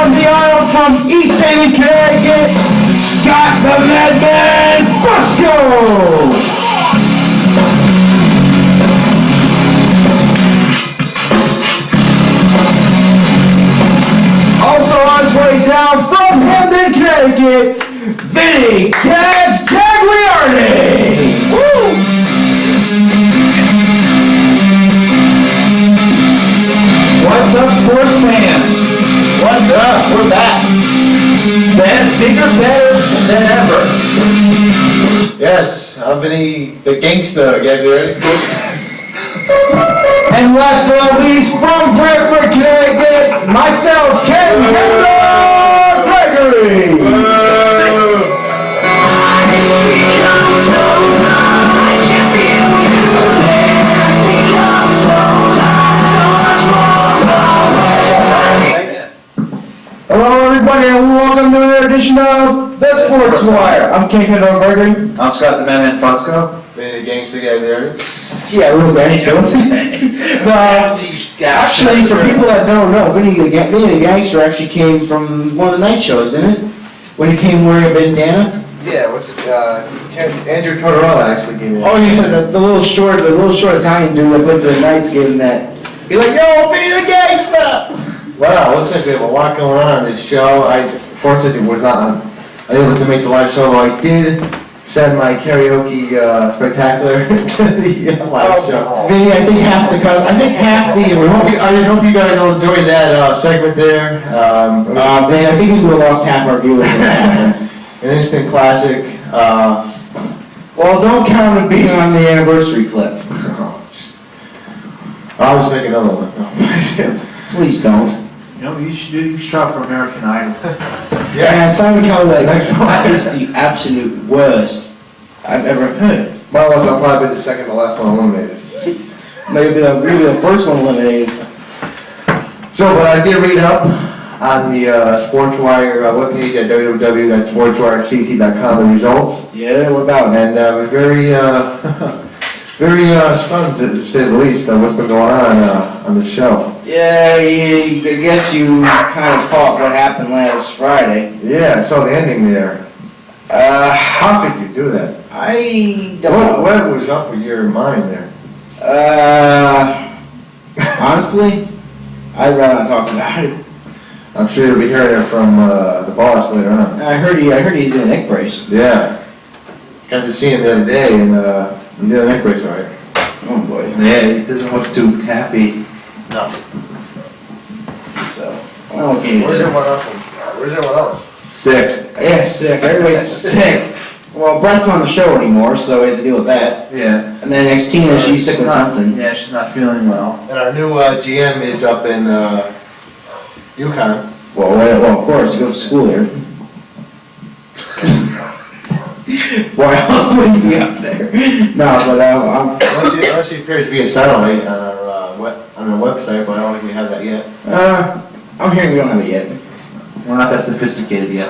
from the aisle from East Haven, Connecticut, Scott the Madman Busco! Also on his way down from Hamden, Connecticut, Vinny Cats Gagliardi! Woo! What's up, sports fans? What's up? We're back. Bigger, better than ever. Yes, I'm Vinny the Gangsta Gagliardi. And last but not least, from Brantford, Connecticut, myself, Ken Gregory. Hello, everybody, and welcome to another edition of the Sportswire. I'm Ken Gregory. I'm Scott the Madman Fusco. Vinny the Gangsta Gagliardi. Yeah, real gangster. Actually, for people that don't know, Vinny the Gangster actually came from one of the night shows, didn't it? When he came wearing a bandana. Yeah, what's it? Andrew Tortorella actually gave me that. Oh yeah, the little short Italian dude that played for the Knights gave him that. He's like, yo, Vinny the Gangster! Wow, looks like we have a lot going on this show. I fortunately was not unable to make the live show, though I did send my karaoke spectacular to the live show. Vinny, I think half the I just hope you guys will enjoy that segment there. Vinny, I think we lost half our viewers. An instant classic. Well, don't count it being on the anniversary clip. I'll just make another one. Please don't. You know, you should try for American Idol. Yeah, Simon Cowell, that is the absolute worst I've ever heard. My luck, I'll probably be the second to last one eliminated. Maybe the first one eliminated. So, but I did read up on the Sportswire webpage at www.sportswirect.com the results. Yeah, what about it? And we're very, very stunned to say the least on what's been going on the show. Yeah, I guess you kind of caught what happened last Friday. Yeah, I saw the ending there. How could you do that? I don't know. What was up with your mind there? Honestly, I'd rather not talk about it. I'm sure you'll be hearing it from the boss later on. I heard he's in a neck brace. Yeah. Got to see him the other day, and he did a neck brace, all right. Oh boy. Yeah, he doesn't look too happy. No. So, okay. Where's everyone else? Sick. Yeah, sick. Everybody's sick. Well, Brent's not on the show anymore, so we have to deal with that. Yeah. And then next Tina, she's sick with something. Yeah, she's not feeling well. And our new GM is up in Yukon. Well, of course, he goes to school here. Why else would he be up there? No, but I'm... Unless he appears to be a satellite on our website, but I don't think we have that yet. I'm hearing we don't have it yet. We're not that sophisticated yet.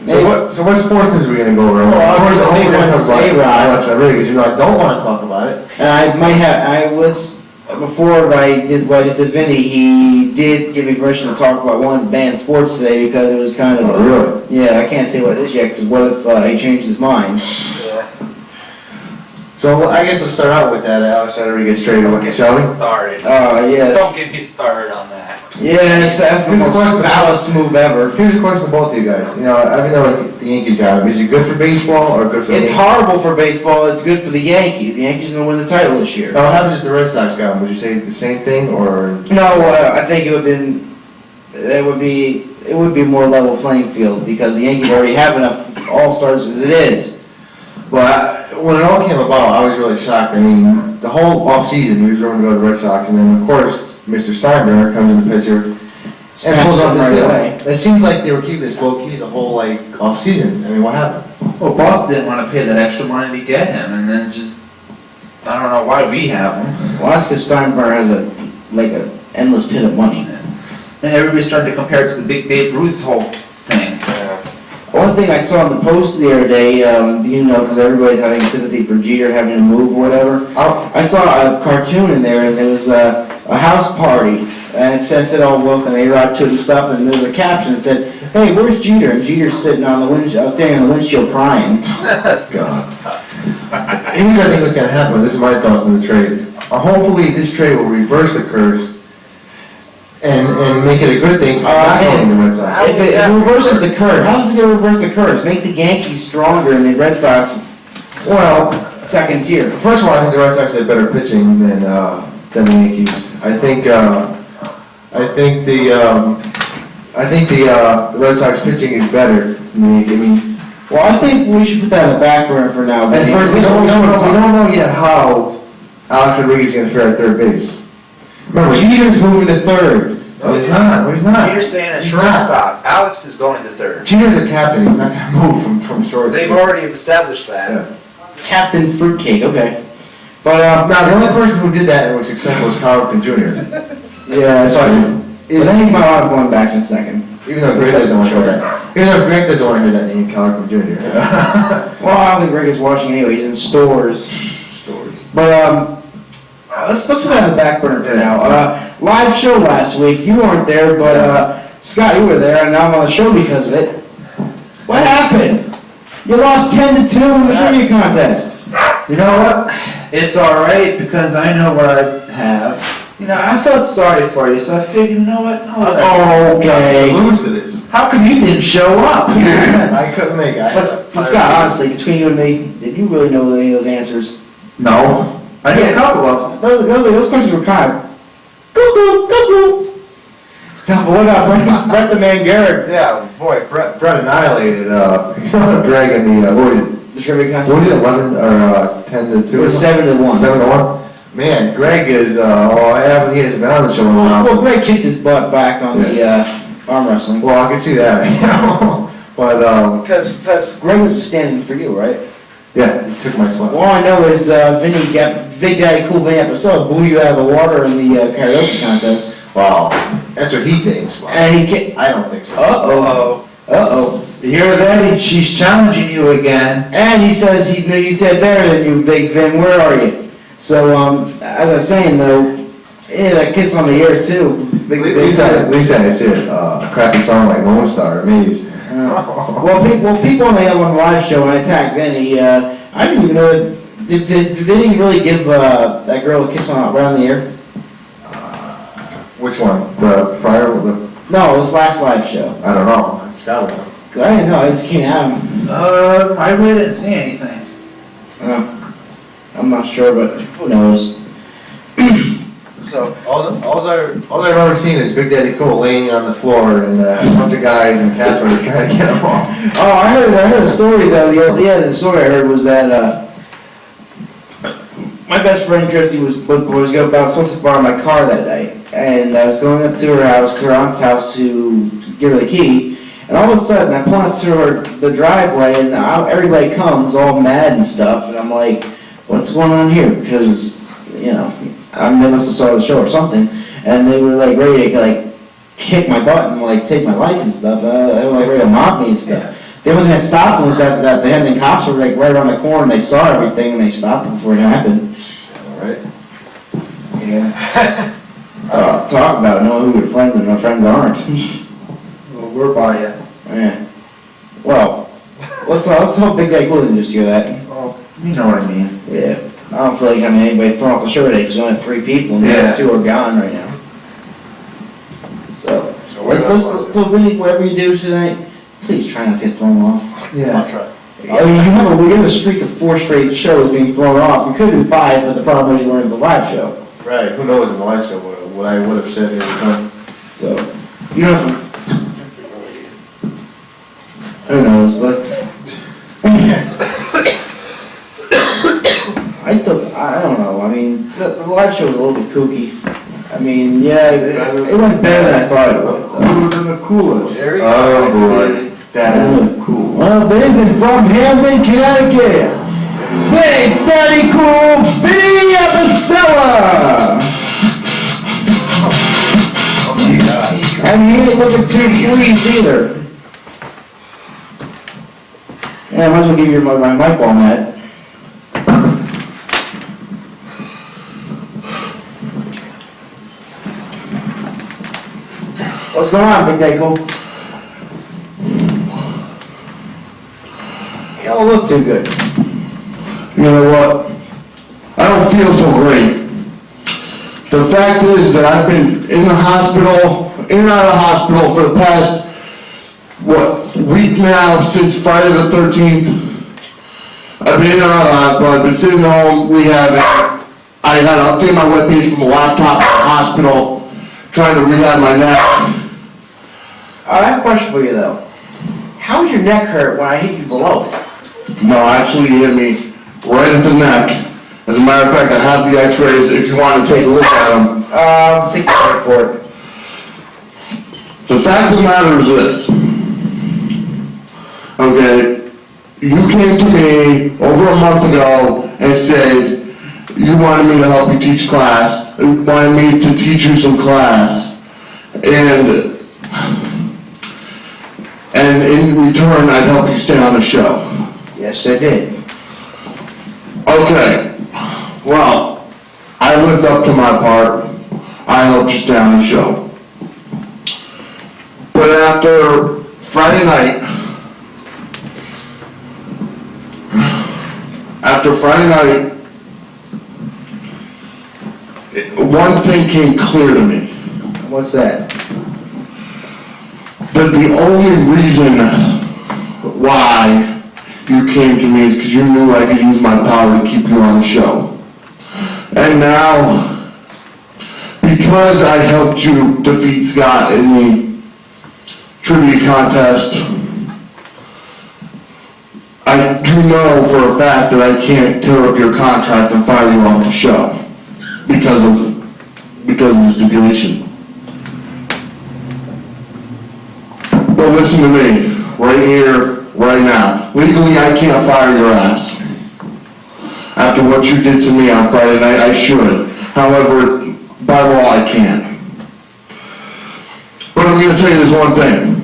So what sports news are we going to go over? Well, of course, I I want to say because you know I don't want to talk about it. And before I did what I did to Vinny, he did give me permission to talk about one banned sports today because it was kind of... Oh, really? Yeah, I can't say what it is yet because what if he changed his mind? Yeah. So I guess let's start out with that, Alex. I already get straight away, shall we? Started. Yeah. Don't get me started on that. Yeah, that's the most ballast move ever. Here's a question to both of you guys. You know, even though the Yankees got him, is it good for baseball or good for the It's Yankees? horrible for baseball. It's good for the Yankees. The Yankees are going to win the title this year. Now, what happens if the Red Sox got him? Would you say the same thing, or? No, I think it would be more level playing field because the Yankees already have enough All-Stars as it is. Well, when it all came about, I was really shocked. I mean, the whole off-season, he was going to go to the Red Sox, and then, of course, Mr. Steinbrenner comes in the picture and pulls off this deal. It seems like they were keeping this low-key the whole, off-season. I mean, what happened? Well, Boston didn't want to pay that extra money to get him, and then just, I don't know why we have him. Well, that's because Steinbrenner has an endless pit of money. And everybody started to compare it to the big Babe Ruth whole thing. One thing I saw in the post the other day, because everybody's having sympathy for Jeter having to move or whatever. I saw a cartoon in there, and there was a house party And it said all welcome A-Rod to it and stuff, and there was a caption that said, hey, where's Jeter? And Jeter's sitting on the windshield, standing on the windshield crying. That's good. Here's what I think what's gonna happen, this is my thoughts on the trade. Hopefully, this trade will reverse the curse and make it a good thing for not owning the Red Sox. If it reverses the curse, how does it gonna reverse the curse? Make the Yankees stronger and the Red Sox Well, second tier. first of all, I think the Red Sox have better pitching than the Yankees. I think the Red Sox pitching is better than the Yankees. I mean, Well, I think we should put that on the back burner for now. and first, we don't know yet how Alex Rodriguez is gonna fare at third base. Remember, Jeter's moving to third. no, he's not, he's not. Peter's staying at He's not. shortstop. Alex is going to third. Jeter's a captain, he's not gonna move from short. They've already established that. Yeah. Captain Fruitcake, okay. But, Now, the only person who did that and was successful was Cal Ripken Jr. yeah, so I think my heart going back in a second. Even though Greg doesn't want to hear that. Even though Greg doesn't want to hear that name, Cal Ripken Jr. Well, I don't think Greg is watching anyway, he's in stores. But, let's put that on the back burner for now. Live show last week, you weren't there, but, Scott, you were there, and now I'm on the show because of it. What happened? You lost 10-2 in the trivia contest. You know what? It's alright because I know what I have. You know, I felt sorry for you, so I figured, you know what? No, Okay. Lose to this. how come you didn't show up? I couldn't make it. But Scott, honestly, between you and me, did you really know any of those answers? No. I knew a couple of them. Those questions were kind of cuckoo, cuckoo. No, but what about Brett the Man Garrett? Yeah, boy, Brett annihilated, Greg in the, what was it? The trivia contest? What was it, 11, or 10 to 2? It was 7-1. 7 to 1? Man, Greg is, he hasn't been on the show in a while. Well, Greg kicked his butt back on the arm wrestling. Well, I can see that, you know, but, Because Greg was standing for you, right? yeah, he took my spot. All I know is Vinny got Big Daddy Cool Vinny episode, blew you out of the water in the karaoke contest. Wow, that's what he thinks. And he I don't think so. Uh-oh. Uh-oh. You hear that? She's challenging you again. And he says he said better than you, Big Vin. Where are you? So as I was saying though, yeah, that kid's on the air too. Lisa, I said, crappy song like Lone Star, amazed. Well, people on the L1 live show when I attacked Vinny, I didn't even know that. Did Vinny really give that girl a kiss around the ear? Which one? The prior, No, this last live show. I don't know. Scott would know. I didn't know. I just came at him. I really didn't see anything. I'm not sure, but who knows? So, all I remember seeing is Big Daddy Cool laying on the floor and a bunch of guys and cats were trying to get him off. Oh, I heard a story though. The story I heard was that my best friend Christy was supposed to borrow my car that night, and I was going up to her aunt's house to give her the key, and all of a sudden I pull up to the driveway, and everybody comes all mad and stuff, and I'm like, what's going on here? Because they must have saw the show or something, and they were like ready to kick my butt and take my life and stuff. They were ready to mob me and stuff. The only thing that stopped them was that the Hendon cops were right around the corner and they saw everything and they stopped it before it happened. Right? Yeah. Talk about knowing who your friends and my friends aren't. Well, we're by you. Yeah. Well, let's hope Big Daddy Cool didn't just hear that. Well, you know what I mean. Yeah. I don't feel like having anybody thrown off the show today because we only have 3 people and the other 2 are gone right now. So Vinny, whatever you do tonight, please try not to get thrown off. Yeah. I'll try. I mean, we have a streak of 4 straight shows being thrown off. We could do 5, but the problem is you weren't in the live show. Right, who knows in the live show what I would have said every time. So, you know, who knows, but I don't know. I mean, the live show was a little bit kooky. I mean, yeah, it went better than I thought it would. Cooler than the coolest. Oh, boy. That is cool. Well, this is from Hamden, Connecticut. Big Daddy Cool, Vinny Apicella. And he ain't looking too pleased either. Yeah, I might as well give you my mic on that. What's going on, Big Dago? You don't look too good. You know what? I don't feel so great. The fact is that I've been in the hospital, in and out of the hospital for the past, week now, since Friday the 13th. I've been in and out of the hospital, I've been sitting home rehabbing. I had to update my webpage from a laptop to the hospital, trying to rehab my neck. I have a question for you though. How does your neck hurt when I hit you below it? No, actually he hit me right at the neck. As a matter of fact, I have the x-rays if you want to take a look at them. Let's take your word for it. The fact of the matter is this. Okay, you came to me over a month ago and said you wanted me to help you teach class, you wanted me to teach you some class, and in return I'd help you stay on the show. Yes, I did. Okay, well, I lived up to my part. I helped you stay on the show. But after Friday night, one thing came clear to me. What's that? That the only reason why you came to me is because you knew I could use my power to keep you on the show. And now, because I helped you defeat Scott in the trivia contest, I do know for a fact that I can't tear up your contract and fire you off the show because of the stipulation. But listen to me, right here, right now. Legally, I can't fire your ass. After what you did to me on Friday night, I should. However, by law, I can't. But I'm going to tell you this one thing,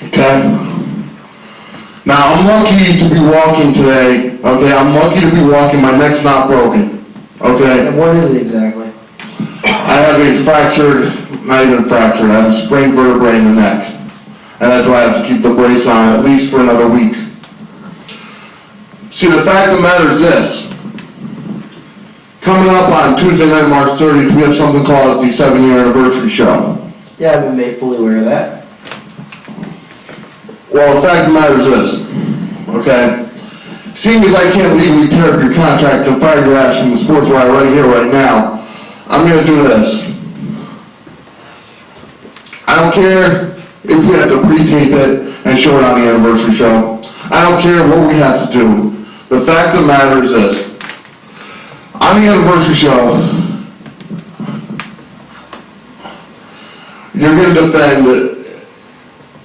okay? Now, I'm lucky to be walking today, okay? I'm lucky to be walking, my neck's not broken, okay? And what is it exactly? I have a fractured, not even fractured, I have a sprained vertebrae in the neck. And that's why I have to keep the brace on at least for another week. See, the fact of the matter is this. Coming up on Tuesday night, March 30th, we have something called the 7-year anniversary show. Yeah, I've been made fully aware of that. Well, the fact of the matter is this, okay? Seeing as I can't legally tear up your contract and fire your ass from the Sportswire right here, right now, I'm gonna do this. I don't care if we have to pre-tape it and show it on the anniversary show. I don't care what we have to do. The fact of the matter is this. On the anniversary show, you're going to defend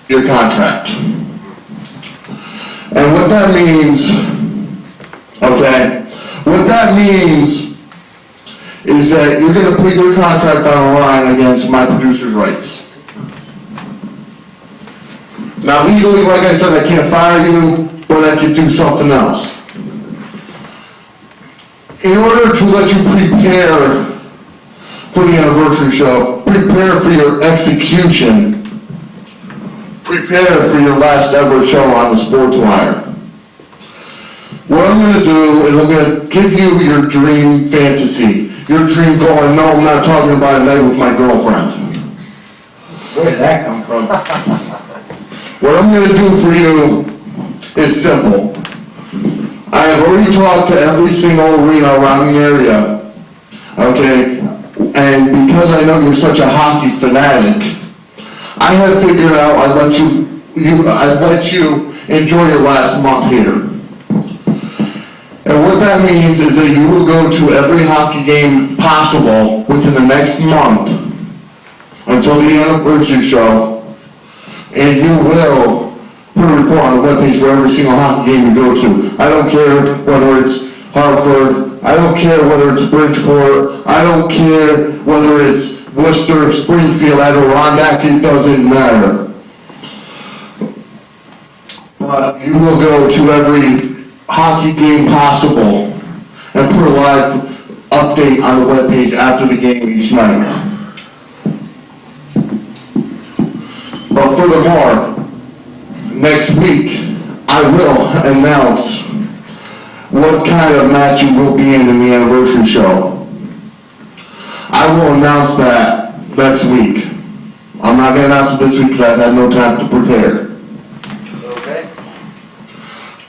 your contract. And what that means, okay, what that means is that you're going to put your contract on the line against my producer's rights. Now legally, like I said, I can't fire you, but I can do something else. In order to let you prepare for the anniversary show, prepare for your execution, prepare for your last ever show on the Sportswire. What I'm going to do is I'm going to give you your dream fantasy, your dream goal. And no, I'm not talking about a night with my girlfriend. Where did that come from? What I'm going to do for you is simple. I have already talked to every single arena around the area, okay? And because I know you're such a hockey fanatic, I have figured out I'd let you enjoy your last month here. And what that means is that you will go to every hockey game possible within the next month until the anniversary show, and you will put a report on the webpage for every single hockey game you go to. I don't care whether it's Hartford, I don't care whether it's Bridgeport, I don't care whether it's Worcester, Springfield, Adirondack, it doesn't matter. But you will go to every hockey game possible and put a live update on the webpage after the game each night. furthermore, next week, I will announce what kind of match you will be in the anniversary show. I will announce that next week. I'm not gonna announce it this week because I've had no time to prepare. Okay.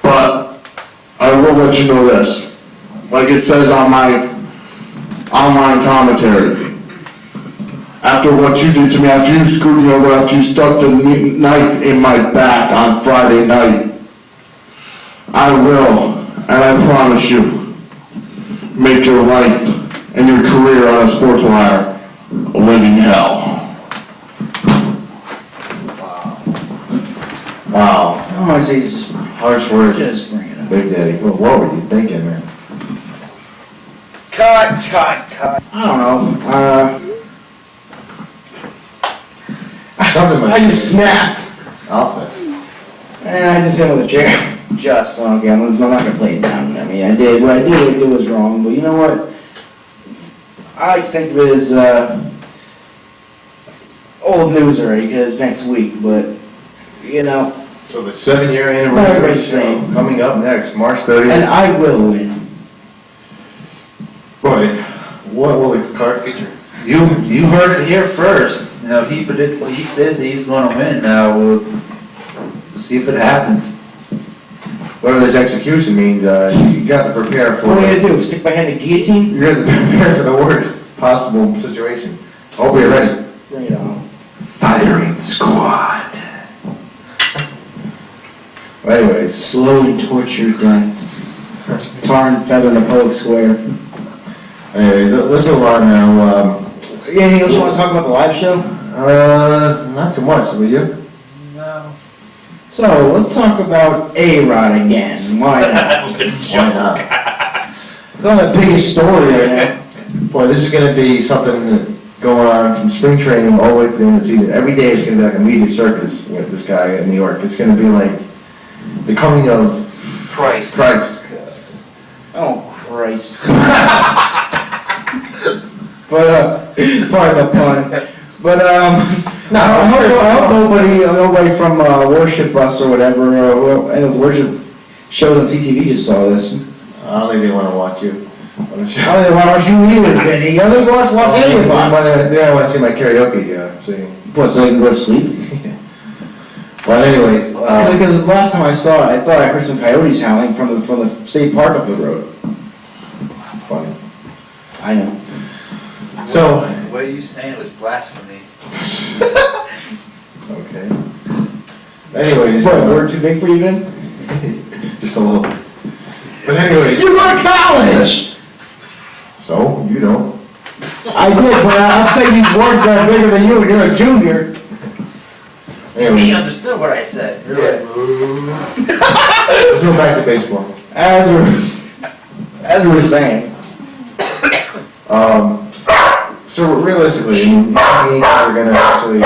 But I will let you know this, like it says on my online commentary. After what you did to me, after you screwed me over, after you stuck the knife in my back on Friday night, I will, and I promise you, make your life and your career on the Sportswire a living hell. Wow, I don't want to say it's just, harsh words, just bring it up. Big Daddy. Well, what were you thinking, man? Cut. I don't know, Something I must just be. snapped. I'll say. And I just hit him with a chair. Just, okay, I'm not gonna play it down. I mean, what I did was wrong, but you know what? I like to think of it as, old news already, because it's next week, but, you know, So the 7-year Everybody's anniversary saying. show coming up next, March and 30th. I will win. Boy, what will the card feature? You heard it here first. You know, he says he's gonna win. Now we'll see if it happens. Whatever this execution means, you got to prepare for. What are you gonna do, stick my hand in guillotine? You have to prepare for the worst possible situation. Hope you're ready. Bring it on. Firing squad. Well, anyways, Slowly torture death. Tar and feather in the public square. let's move on now. Anything else you wanna talk about the live show? Not too much, will you? No. So, let's talk about A-Rod again. Why not? Why not? It's on the biggest story right now. Boy, this is gonna be something going on from spring training all the way to the end of the season. Every day it's gonna be like a media circus with this guy in New York. It's gonna be like the coming of Christ. Christ. Oh, Christ. But, pardon the pun. But, No, I I'm hope sure- nobody from Worship Bus or whatever, any of the worship shows on CTV just saw this. I don't think they wanna watch you on the show. I don't watch you either, Benny. You only watch any of us. Yeah, I wanna see my karaoke, singing. What, so I can go to sleep? But anyways, Because the last time I saw it, I thought I heard some coyotes howling from the state park up the road. funny. I know. So, What are you saying was blasphemy? okay. Anyways, What, word too big for you, Ben? just a little bit. But anyways, You go to college! so, you know. I did, but I'm saying these words are bigger than you, and you're a junior. He Anyways, understood what I said. let's go back to baseball. As we were saying. So realistically, I mean, the Yankees are gonna actually,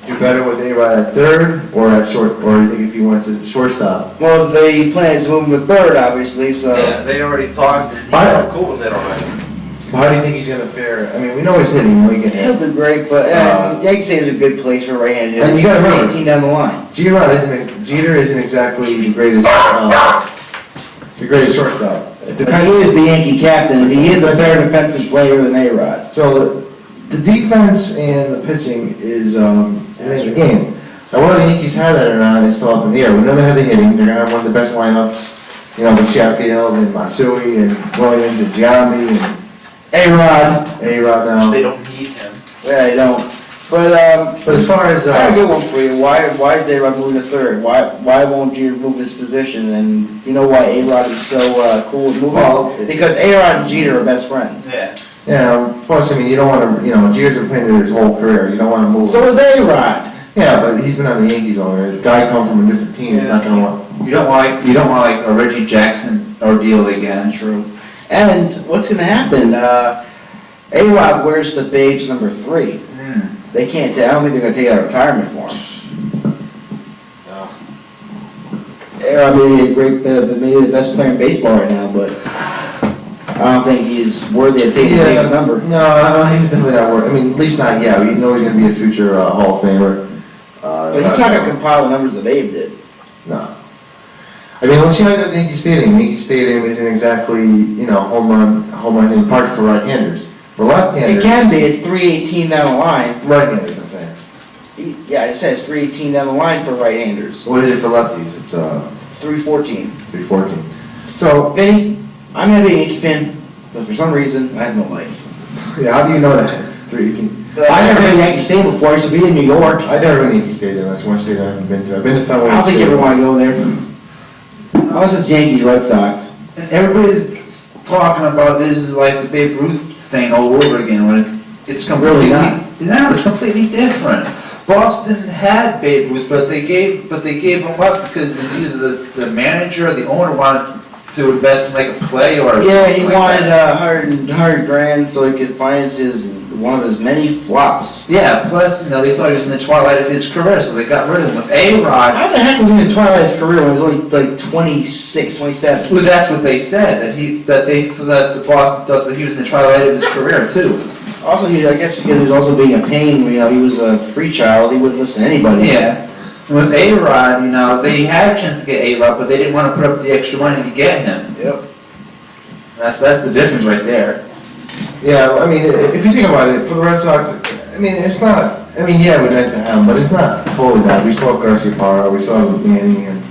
do better with A-Rod at third or at short, or you think if you went to shortstop? Well, the plan is to move him to third, obviously, so. Yeah, they already talked and Fine. he's cool with it already. How do you think he's gonna fare? I mean, we know he's hitting, we can He'll hit. do great, but Yankees say it's a good place for a right-handed hitter. And you gotta remember- 18 down the line. Jeter isn't exactly the greatest shortstop. It But depends. he is the Yankee captain, and he is a better defensive player than A-Rod. So the defense and the pitching is in the game. Now whether the Yankees have that or not is still up in the air. We know they have the hitting. They're gonna have one of the best lineups. You know, with Sheffield and Matsui and Williams and Giambi and A-Rod, A-Rod now. They don't need him. yeah, I don't. But as far as I have a good one for you. Why is A-Rod moving to third? Why won't Jeter move his position? And you know why A-Rod is so cool with moving? Well, Because A-Rod and Jeter are best friends. Yeah. yeah, plus I mean you don't want to, you know, Jeter's been playing his whole career. You don't want to move. So is A-Rod. Yeah, but he's been on the Yankees longer. If a guy come from a different team, he's not gonna want. You don't want like a Reggie Jackson ordeal again. True. And what's going to happen? A-Rod wears the Babes number 3. They can't I don't think they're going to take out retirement for him. A-Rod may be maybe the best player in baseball right now, but I don't think he's worthy of taking Dave's number. No, he's definitely not worth, I mean, at least not yet. You know he's gonna be a future Hall of Famer. But he's not gonna compile the numbers that Babe did. No. I mean, let's see how he does at Yankee Stadium. Yankee Stadium isn't exactly, home run in park for right-handers. For left-handers. It can be, it's 318 down the line. Right-handers, I'm saying. Yeah, it says 318 down the line for right-handers. What is it for lefties? It's 314. 314. So, Benny, I'm gonna be a Yankee fan, but for some reason, I have no life. yeah, how do you know that? 318. I've never been to Yankee Stadium before, I used to be in New York. I've never been to Yankee Stadium. That's one stadium I haven't been to. I've been to Fenway. I don't think you ever wanna go there. Unless it's Yankees, Red Sox. And everybody's talking about this is like the Babe Ruth thing all over again, when it's completely, Really not. no, it's completely different. Boston had Babe Ruth, but they gave him up because it's either the manager or the owner wanted to invest in like a play or Yeah, he something like wanted that. 100 grand so he could finance one of his many flops. Yeah, plus, they thought he was in the twilight of his career, so they got rid of him. With A-Rod, How the heck was he in the twilight of his career when he was only like 26, 27? well, that's what they said, that the Boston thought that he was in the twilight of his career too. Also, I guess because he was also being a pain, he was a free child, he wouldn't listen to anybody. Yeah. And with A-Rod, they had a chance to get A-Rod, but they didn't want to put up the extra money to get him. Yep. That's the difference right there. Yeah, I mean, if you think about it, for the Red Sox, I mean, it's not, yeah, it would be nice to have him, but it's not totally bad. We still have Garcia, we still have Manning, and...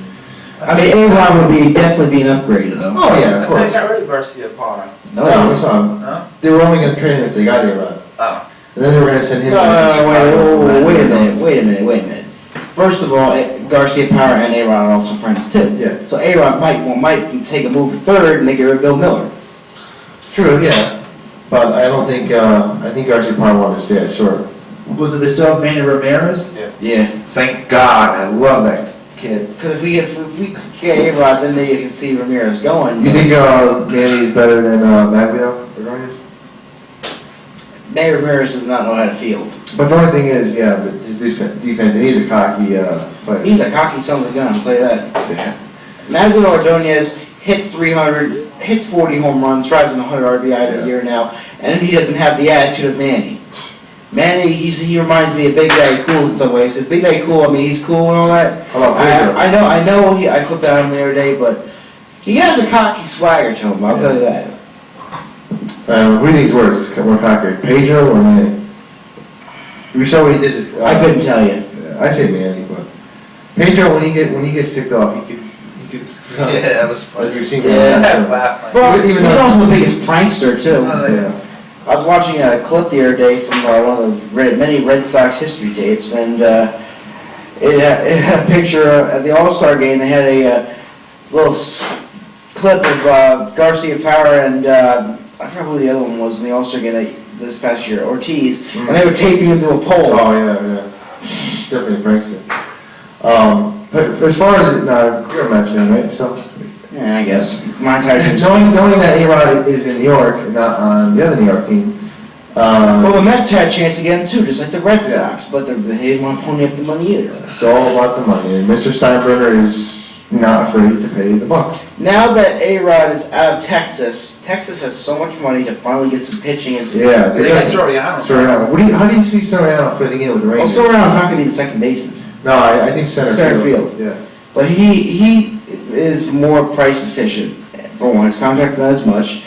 I mean, A-Rod would definitely be an upgrade though. Oh, yeah, of course. got rid of Garcia Parra. No, we saw him. No? They were only gonna trade him if they got A-Rod. Oh. And then they were gonna send him No, back to Chicago. wait a minute. First of all, Garcia Power and A-Rod are also friends too. Yeah. So A-Rod might take a move to third and they get rid of Bill Miller. True, yeah. But I don't think, I think Garcia wanted to stay at short. Well, do they still have Manny Ramirez? Yeah. Thank God, I love that kid. Because if we get A-Rod, then you can see Ramirez going. You think Manny is better than Maglio? Manny Ramirez does not know how to field. But the only thing is, yeah, but his defense, and he's a cocky player. He's a cocky son of a gun, I'll tell you that. Yeah. Maglio Ordonez hits 300, hits 40 home runs, drives in 100 RBIs a year now, and he doesn't have the attitude of Manny. Manny, he reminds me of Big Daddy Cool in some ways, because Big Daddy Cool, he's cool and all that. How about Pedro? I know, I flipped that on him the other day, but he has a cocky swagger to him, I'll tell you that. Who do you think's worse, more cocky, Pedro or Manny? We saw what he did. I couldn't tell you. I say Manny, but Pedro, when he gets ticked off, he could. Yeah, that was funny. As we've seen. Yeah. Well, Even he's though- also the biggest prankster too. Yeah. I was watching a clip the other day from one of the many Red Sox history tapes, and it had a picture at the All-Star game. They had a little clip of Garcia Power and I forgot who the other one was in the All-Star game this past year, Ortiz, and they were taping him through a pole. Oh yeah. Definitely a prankster. But as far as you're a Mets fan, right? So Yeah, I guess. My entire team's knowing that A-Rod is in New York and not on the other New York team. Well, the Mets had a chance to get him too, just like the Red Yeah. Sox, but they didn't want to pony up the money either. It's all about the money, and Mr. Steinbrenner is not afraid to pay the buck. Now that A-Rod is out of Texas, Texas has so much money to finally get some pitching and some... Yeah, They got Soriano. Soriano. How do you see Soriano fitting in with the Well, Rangers? Soriano's not going to be the second baseman, No, I think center field. Yeah. but he is more price efficient. For one, his contract's not as much.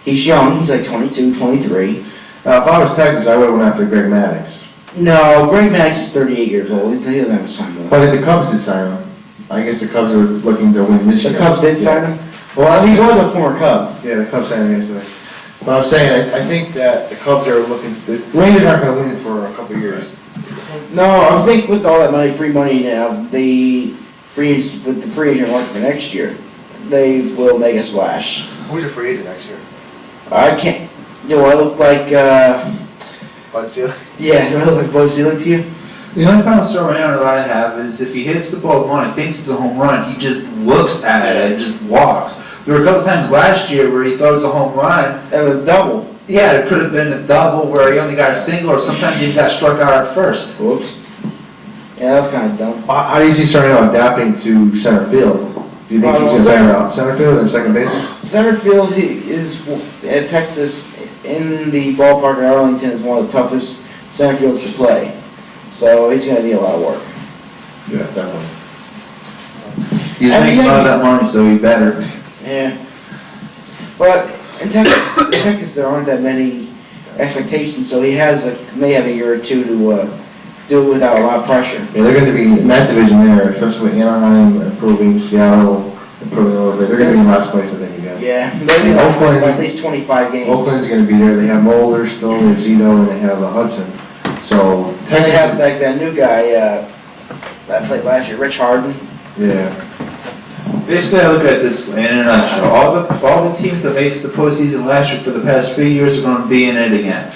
He's young, he's like 22, 23. If I was Texas, I would have went after Greg Maddux. No, Greg Maddux is 38 years old. He doesn't have much time left. But the Cubs did sign him. I guess the Cubs are looking to win this year. The Cubs did sign him? Well, He was a former Cub. Yeah, the Cubs signed him yesterday. But I'm saying, I think that the Cubs are looking, the Rangers aren't going to win it for a couple of years. No, I think with all that money, free money now, the free agent market for next year, they will make a splash. Who's your free agent next year? I can't. Do I look like? Bud Selig? Yeah, do I look like Buzz Selig to you? The only kind of Soriano that I have is if he hits the ball one and thinks it's a home run, he just looks at it and just walks. There were a couple times last year where he thought it was a home run. That was double. Yeah, it could have been a double where he only got a single, or sometimes he got struck out at first. Whoops. Yeah, that was kind of dumb. How do you see Soriano adapting to center field? Do you think he's going to better out center field than second base? Center field, he is. at Texas, in the ballpark in Arlington, is one of the toughest center fields to play. So he's gonna need a lot of work. Yeah, definitely. He's making all that money, so he better. Yeah. But in Texas, there aren't that many expectations, so he may have a year or two to do it without a lot of pressure. Yeah, they're gonna be in that division there, especially with Anaheim improving, Seattle improving a little bit. They're gonna be in last place, I think, again. Yeah, maybe Oakland- by at least 25 games. Oakland's gonna be there. They have Mulder still, they have Zito, and they have Hudson. So They Texas, have like that new guy that played last year, Rich Harden. yeah. Basically, I look at it this way, in a nutshell, all the teams that made the postseason last year for the past 3 years are gonna be in it again.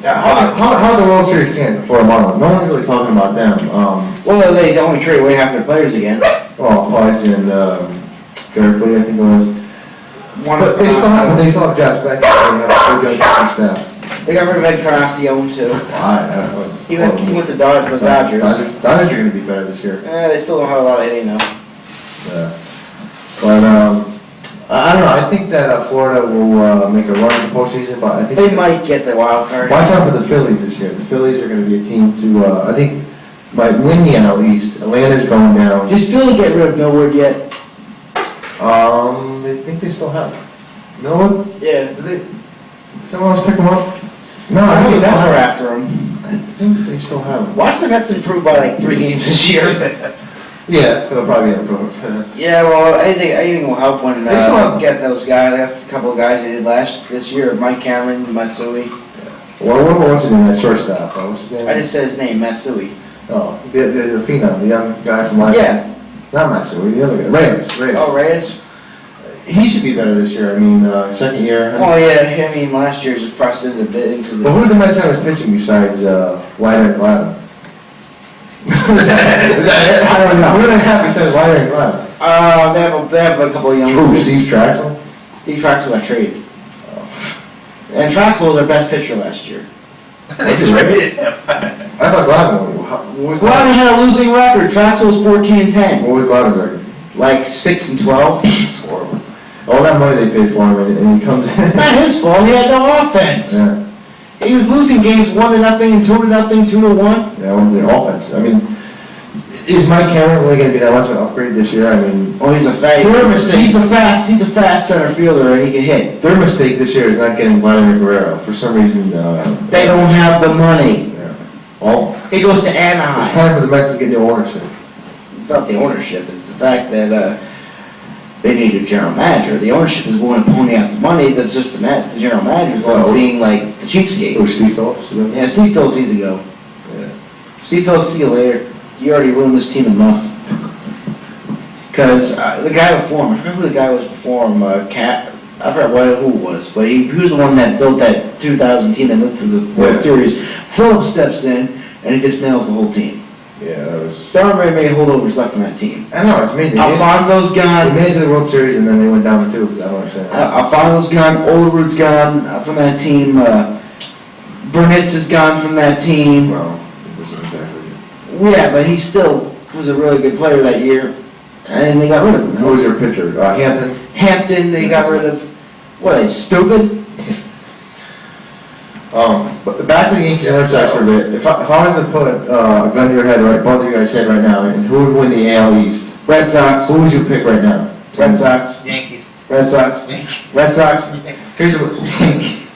How are the World Series stands for Marlins? No one's really talking about them. Well, they only trade away half their players again. Pudge and Garrett Lee, I think it was. But they still have Jets back. They have a good young staff. They got rid of Encarnacion too. That was He went to the Dodgers. Dodgers are gonna be better this year. They still don't have a lot of hitting though. Yeah. But, I don't know, I think that Florida will make a run in the postseason, but I think. They might get the wild card. Watch out for the Phillies this year. The Phillies are gonna be a team to, I think, might win the NL East. Atlanta's going down. Did Philly get rid of Millward yet? I think they still have. No one? Yeah. Did they, did someone else pick them up? No, I I think think they that's still we're have. after him. I think they still have them. Watch the Mets improve by like 3 games this year. Yeah, they'll probably improve. Yeah, well, anything will help when They still have- get those guys. They have a couple of guys they did this year. Mike Cameron, Matsui. Well, what's his name, that shortstop? What's his name? I just said his name, Matsui. Oh, the phenom, the young guy from last year. Yeah. Not Matsui, the other guy, Reyes. Oh, Reyes? He should be better this year, I mean, second year. Oh, yeah, I mean, last year just pressed into the But who did the Mets have as pitching besides Leiter and Glavine? Is that it? I don't know. Who do they have besides Leiter and Glavine? They have a couple of young Who, Steve Traxel? Steve Traxel got traded. And Traxel was their best pitcher last year. They traded him. I thought Glavine, what was Glavine had a losing record. Traxel was 14-10. What was Glavine's record? Like 6-12. It's horrible. All that money they paid for him and he comes in. Not his fault, he had no offense. Yeah, He was losing games 1-0 and 2-0, 2-1. yeah, well, the offense, I mean, is Mike Cameron really gonna be that much of an upgrade this year? I mean, Oh, he's a fast. He's a fast center fielder and he can hit. their mistake this year is not getting Vladimir Guerrero. For some reason, They don't have the money. yeah. Well, He goes to it's Anaheim. time for the Mets to get new ownership. It's not the ownership, it's the fact that they need a general manager. The ownership is willing to pony out the money, that's just the general manager's one that's being like the It cheapskate. was Steve Phillips. is it? Yeah, Steve Phillips needs to go. Yeah. Steve Phillips, see you later. You already ruined this team enough. Because the guy before him, I forgot who the guy was before him, I forgot who it was, but he was the one that built that 2000 team that went to the World Yeah. Series. Phillips steps in and he just nails the whole team. Yeah, that was. There aren't very many holdovers left on that team. I know, it's amazing. Alfonso's They gone. made it to the World Series and then they went down to 2. I don't understand. Alfonso's gone. Olerud's gone from that team. Burnitz is gone from that team. Well, it wasn't exactly. Yeah, but he still was a really good player that year, and they got rid of him. Who was their pitcher? Hampton? Hampton, they got rid of. What, are they stupid? But back to the Yankees and Red Sox for a bit. If I was to put a gun to your head, right, both of you guys head right now, and who would win the AL East? Red Sox. Who would you pick right now? Red Sox. Yankees. Red Sox. Red Sox. Here's what.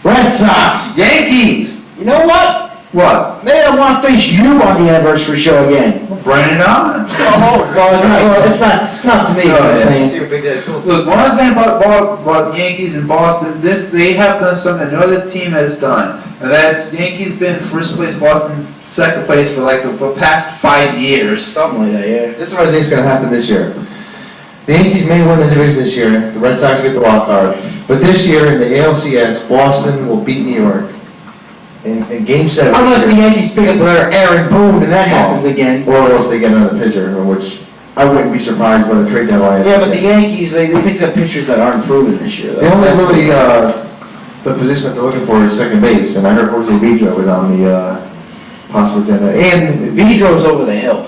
Red Sox. Yankees! You know what? What? Maybe I want to face you on the anniversary show again. Bring it on. Well, it's not to me. I'm just saying. your big dad feels. Look, one other thing about Yankees in Boston, they have done something that no other team has done. And that's Yankees been first place, Boston second place for like the past 5 years. Something like that, yeah. This is what I think is going to happen this year. The Yankees may win the division this year. The Red Sox get the wild card. But this year in the ALCS, Boston will beat New York in Game 7. Unless the Yankees pick up their Aaron Boone and that happens again. Or if they get another pitcher, which I wouldn't be surprised by the trade deadline. Yeah, but the Yankees, they picked up pitchers that aren't proven this year. The only really, the position that they're looking for is second base, and I heard Jose Vidro was on the possible agenda. And Vidro's over the hill.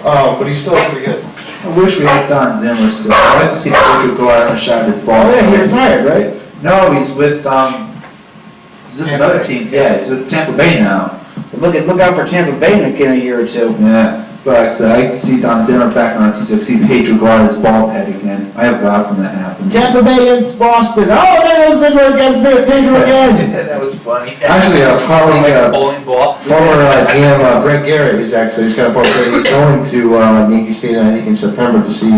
but he's still pretty good. I wish we had Don Zimmer still. I'd like to see Pedro go out and shot his ball. Oh, yeah, he retired, right? No, he's with, he's with another team, yeah, he's with Tampa Bay now. Look out for Tampa Bay in a year or two. Yeah, but like I said, I'd like to see Don Zimmer back on our team, so I can see Pedro go out his bald head again. I have a lot when that happens. Tampa Bay against Boston. Oh, there goes Zimmer against Pedro again. That was funny. Actually, following, Like a bowling ball. former GM Brett Garrett is actually, he's got a portrait going to Yankee Stadium, I think in September, to see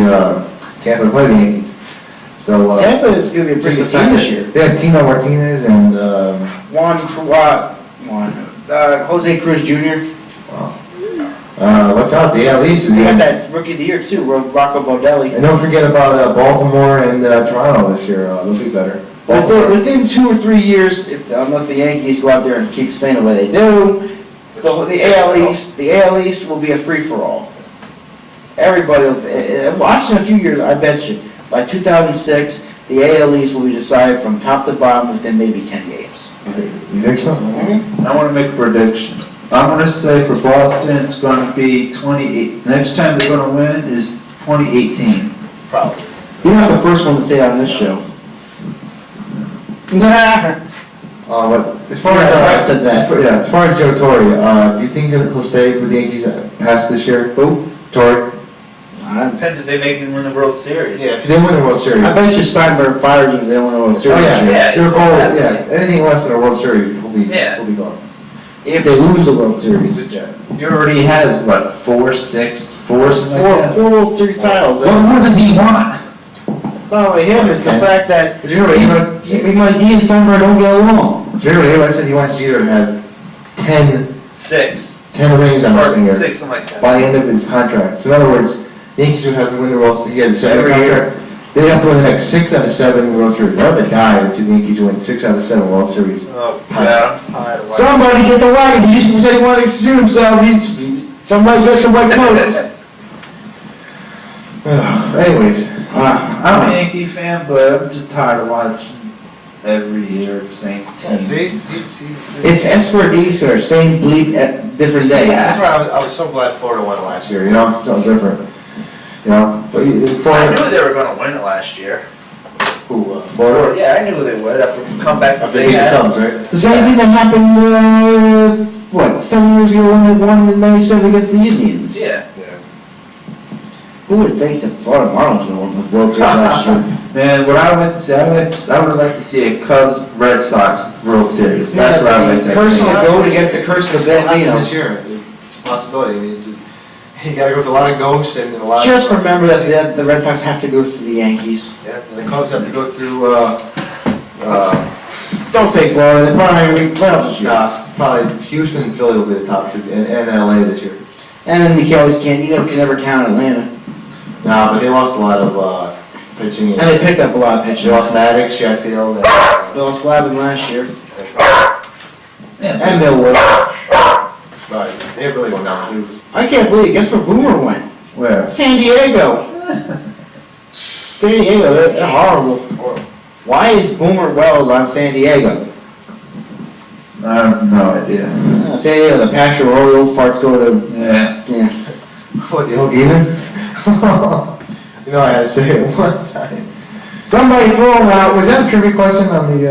Tampa play the Yankees. So, Tampa is going to be a pretty good team this year. They have Tino Martinez and, Jose Cruz Jr. what's out, the AL East is They got that rookie of the year too, Rocco Baldelli. And don't forget about Baltimore and Toronto this year, they'll be better. Within 2 or 3 years, unless the Yankees go out there and keep playing the way they do, the AL East will be a free-for-all. Everybody, watch in a few years, I bet you, by 2006, the AL East will be decided from top to bottom within maybe 10 games. You think so? I want to make a prediction. I'm going to say for Boston, it's going to be 28. The next time they're going to win is 2018. Probably. You're not the first one to say it on this show. Nah. But as far Yeah, Brett as, said that. as far as Joe Torre, do you think he'll stay with the Yankees past this year? Who? Torre? Depends if they make them win the World Series. Yeah, if they win the World Series. I bet you Steinberg fired you if they don't win the World Oh, Series. yeah, this year. Yeah. their goal, yeah, anything less than a World Series, he'll Yeah. be gone. If they lose the World Series. He already has, what, 4, 6, 4, something like that? Four World Series titles. What more does he want? Not only him, it's the fact that Did you hear what he and Steinberg don't get along. Did you hear what I said? He wants Jeter to have 10 6. 10 rings on his finger 6, something like that. by the end of his contract. So in other words, the Yankees would have to win the World Series. He had a 7 Every year. contract. They'd have to win the next 6 out of 7 World Series. They're the guy that's in the Yankees win 6 out of 7 World Series. Oh, yeah, I'm tired of watching. Somebody get the wagon. He used to say he wanted to shoot himself. Somebody get some white coats. Anyways, I'm a Yankee fan, but I'm just tired of watching every year the same team. It's Esperanza or same bleep at different day. that's why I was so glad Florida won last year. You know, it's so different. You know, but I Florida. knew they were going to win it last year. Who? Florida. Yeah, I knew they would after the comebacks that After they he had. comes, right? It's the same thing that happened, 7 years ago when they won in '97 against the Indians. Yeah. Who would think that Florida Marlins would win the World Series last year? Man, what I would like to see, I would like to see a Cubs Red Sox World Series. That's what I would like to Curse see. of the goat against the curse of the Bambino. This year, it's a possibility. I mean, you gotta go to a lot of ghosts and a lot of. Just remember that the Red Sox have to go through the Yankees. Yeah, and the Cubs have to go through, Don't say Florida, they're probably going to be playoffs this year. probably Houston and Philly will be the top 2, and LA this year. And then you can never count Atlanta. No, but they lost a lot of pitching. And they picked up a lot of They pitching. lost Maddox, Sheffield, and They lost Glavine last year. Yeah. And Millwood. but they really went down too. I can't believe, guess where Boomer went? Where? San Diego. San Diego, they're horrible. Why is Boomer Wells on San Diego? I have no idea. San Diego, the Pasture Royal farts go to, Yeah. yeah. What, the O'Geeman? You know, I had to say it one time. Somebody throw him out. Was that a trivia question on the,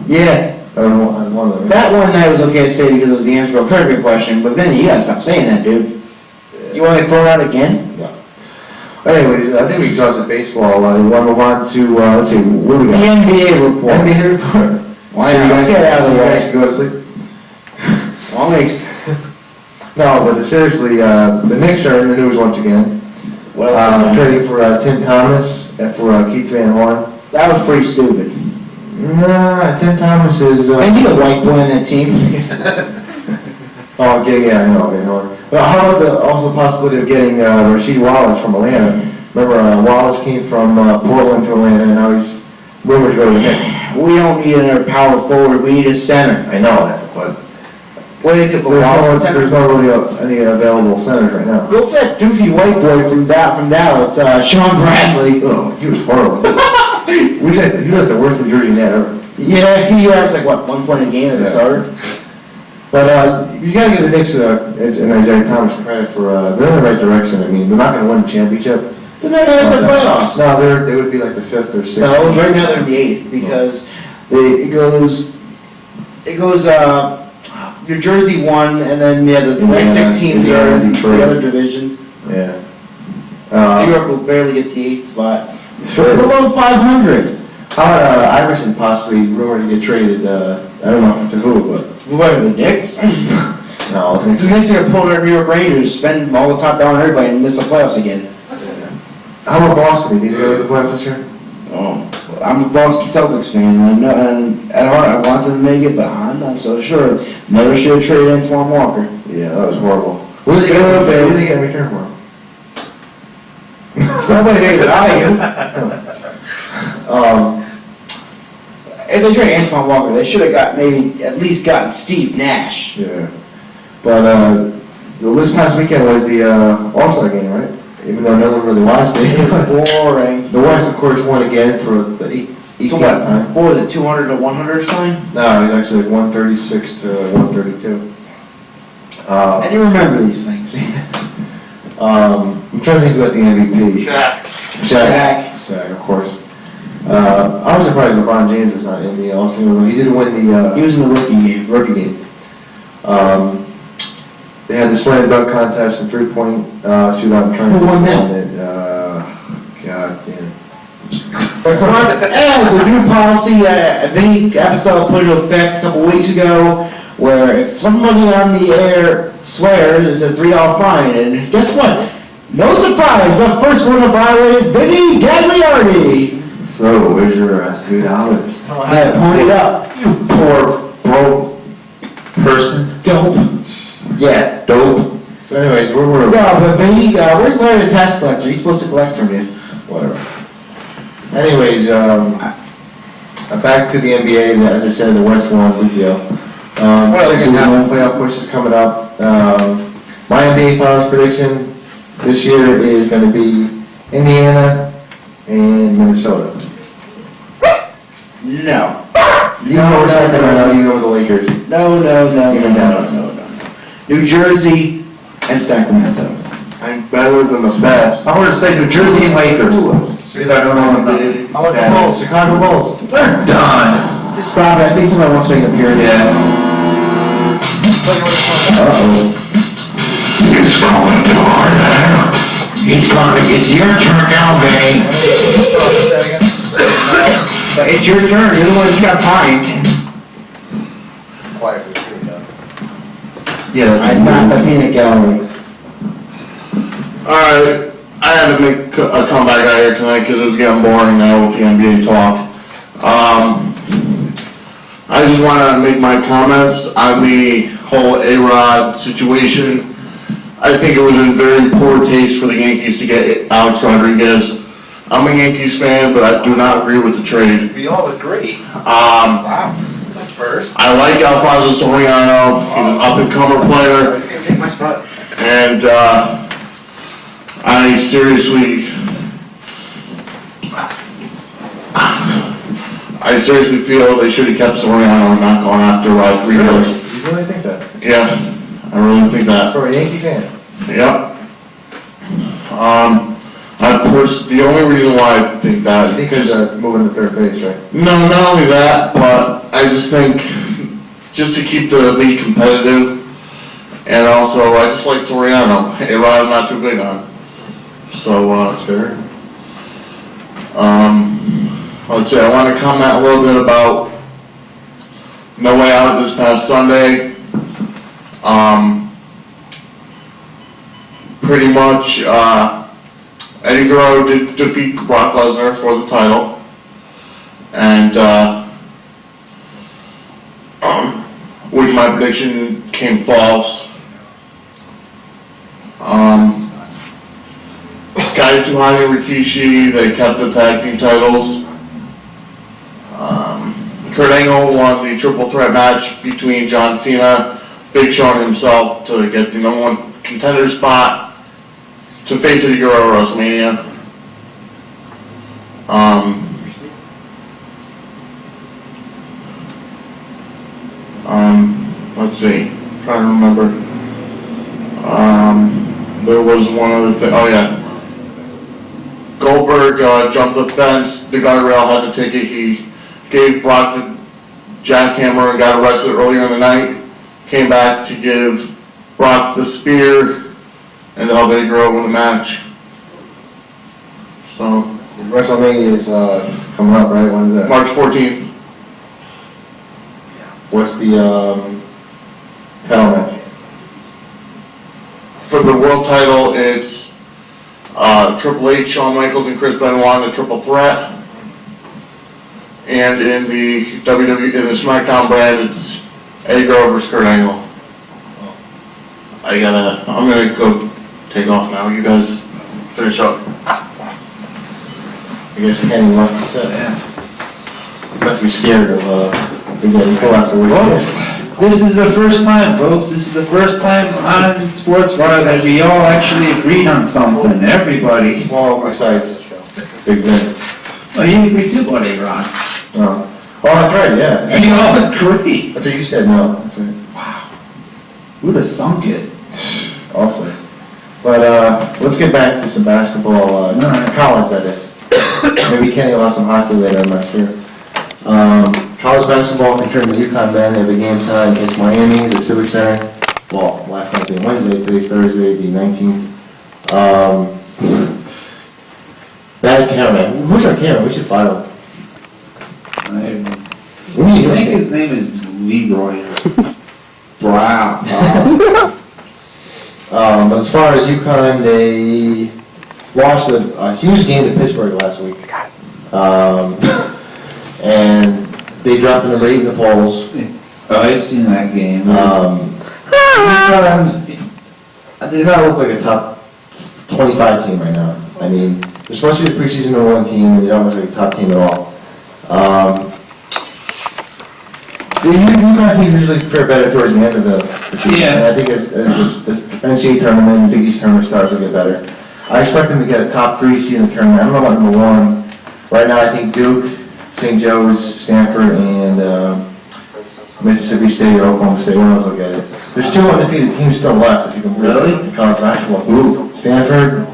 Yeah. on one of them? That one I was okay to say because it was the answer to a trivia question, but then you gotta stop saying that, dude. You want me to throw it out again? No. Anyways, I think we exhausted baseball. We want to move on to, let's see, what do we The got? NBA report. NBA report. Why So not? you Let's guys, get it out of so the you guys way. can go to sleep? Well, makes, No, but seriously, the Knicks are in the news once again. what else? Trading for Tim Thomas and for Keith Van Horn. That was pretty stupid. Nah, Tim Thomas is. And you a white boy on that team. Oh, okay, yeah, I know, Van Horn. But how about the also possibility of getting Rasheed Wallace from Atlanta? Remember, Wallace came from Portland to Atlanta, and now he's rumored to go to the Knicks. We don't need another power forward, we need a center. I know that, but What do you think of Wallace at there's center? not really any available centers right now. Go for that doofy white boy from Dallas, Sean Bradley. Oh, he was horrible. He was like the worst New Jersey net ever. Yeah, he averaged like, what, 1 point a game as a Yeah. starter? But you gotta give the Knicks and Isaiah Thomas credit for they're in the right direction. I mean, they're not gonna win the championship, They're not gonna make the playoffs. No, they would be like the 5th or 6th. No, right now they're in the 8th, because it goes, New Jersey won, and then, the next 6 teams are in Detroit. the other division. Yeah. New York will barely get the 8th spot. Sure. They're below 500. How about Iverson possibly rumored to get traded, I don't know to who, but. What, the Knicks? No. The Knicks are gonna pull their New York Rangers, spend all the top dollar on everybody, and miss the playoffs again. How about Boston? Did they go to the playoffs this year? Oh, I'm a Boston Celtics fan, and I know, and at heart I want them to make it, but I'm not so sure. Never should have traded Antoine Walker. Yeah, that was horrible. Who's What did they get in return for him? Nobody made value. If they trade Antoine Walker, they should have got maybe at least gotten Steve Nash. Yeah. But, this past weekend was the, All-Star game, right? Even though no one really watched it. It was boring. The West, of course, won again for the 18th time. What was it, 200 to 100 sign? No, it was actually 136 to 132. I didn't remember these things. I'm trying to think about the MVP. Shaq. Shaq, of course. I was surprised LeBron James was not in the All-Star game. He did win the, He was in the rookie game. They had the slam dunk contest and 3-point shootout. I'm trying to Who won think that? of it. God damn. And the new policy that Vinny Apostolo put into effect a couple weeks ago, where if somebody on the air swears, it's a $3 fine, and guess what? No surprise, the first one to violate Vinny Gagliardi. So, where's your $3? I had it pointed up. You poor, broke person. Dope. Yeah, dope. So anyways, where were we? No, but Vinny, where's Larry the tax collector? He's supposed to collect from you. Whatever. Anyways, back to the NBA, as I said, the West won, big deal. Second half playoff push is coming up. My NBA Finals prediction this year is going to be Indiana and Minnesota. No. You know Sacramento, you know the Lakers. No. New Jersey and Sacramento. I'm better than the best. I'm gonna say New Jersey and Lakers. Because I don't know nothing. How about the Bulls, Chicago Bulls? They're done. Just stop it. I think somebody wants to make an appearance. Uh-oh. It's going too hard now. It's your turn now, Benny. It's your turn. You're the one that's got fined. Quiet, here we go. Yeah, I'm not the peanut gallery. Alright, I had to make a comeback out here tonight because it was getting boring now with the NBA talk. I just want to make my comments on the whole A-Rod situation. I think it was in very poor taste for the Yankees to get Alex Rodriguez. I'm a Yankees fan, but I do not agree with the trade. We all agree. Wow. That's a first. I like Alfonso Soriano. He's an up-and-comer player. Here, take my spot. And, I seriously feel they should have kept Soriano and not gone after Rodriguez. You really think that? Yeah, I really think that. For a Yankee fan? Yep. The only reason why I think that I is think because, he's moving to third base, right? no, not only that, but I just think, just to keep the league competitive, and also, I just like Soriano. A-Rod I'm not too big on. So, That's fair. let's see, I want to comment a little bit about No Way Out this past Sunday. Pretty much, Eddie Guerrero did defeat Brock Lesnar for the title. And, which my prediction came false. Sky Tuhani and Rikishi, they kept the tag team titles. Kurt Angle won the triple threat match between John Cena, Big Show and himself to get the #1 contender spot to face Eddie Guerrero at WrestleMania. Let's see, trying to remember. There was one other thing, oh yeah. jerk, jumped the fence, the guardrail had the ticket, he gave Brock the jackhammer and got arrested earlier in the night, came back to give Brock the spear and to help Eddie Guerrero win the match. So, WrestleMania is, coming up, right? When's that? March 14th. What's the, title match? For the world title, it's Triple H, Shawn Michaels, and Chris Benoit in the triple threat. And in the WWE, in the SmackDown brand, it's Eddie Guerrero versus Kurt Angle. I'm gonna go take off now. You guys finish up. I guess Kenny left to sit. You must be scared of, getting pulled out the weekend. This is the first time, folks, this is the first time on Sportswire that we all actually agreed on something, everybody. Well, besides Big Ben. Oh, you agreed too, buddy, Ron. Oh, that's right, yeah. You all agree. That's what you said, no. That's right. Wow. Who'd have thunk it? Awesome. But, let's get back to some basketball, college that is. Maybe Kenny will have some hockey later, I'm not sure. College basketball concerning the UConn men, they have a game tonight against Miami, the Civic Center. Well, last night being Wednesday, today's Thursday, the 19th. Bad camera. Who's our camera? We should file him. I think his name is Leroy. Wow. But as far as UConn, they lost a huge game to Pittsburgh last week. And they dropped the number 8 in the polls. Oh, I seen that game. UConn, they do not look like a top 25 team right now. I mean, they're supposed to be the preseason number 1 team, and they don't look like a top team at all. The UConn team usually fare better towards the end of the season. Yeah. And I think as the NCAA tournament and the Big East tournament starts, will get better. I expect them to get a top 3 seed in the tournament. I don't know about number 1. Right now, I think Duke, St. Joe's, Stanford, and Mississippi State or Oklahoma State. One of those will get it. There's 2 undefeated teams still left, if you can believe it, in college basketball. Ooh. Stanford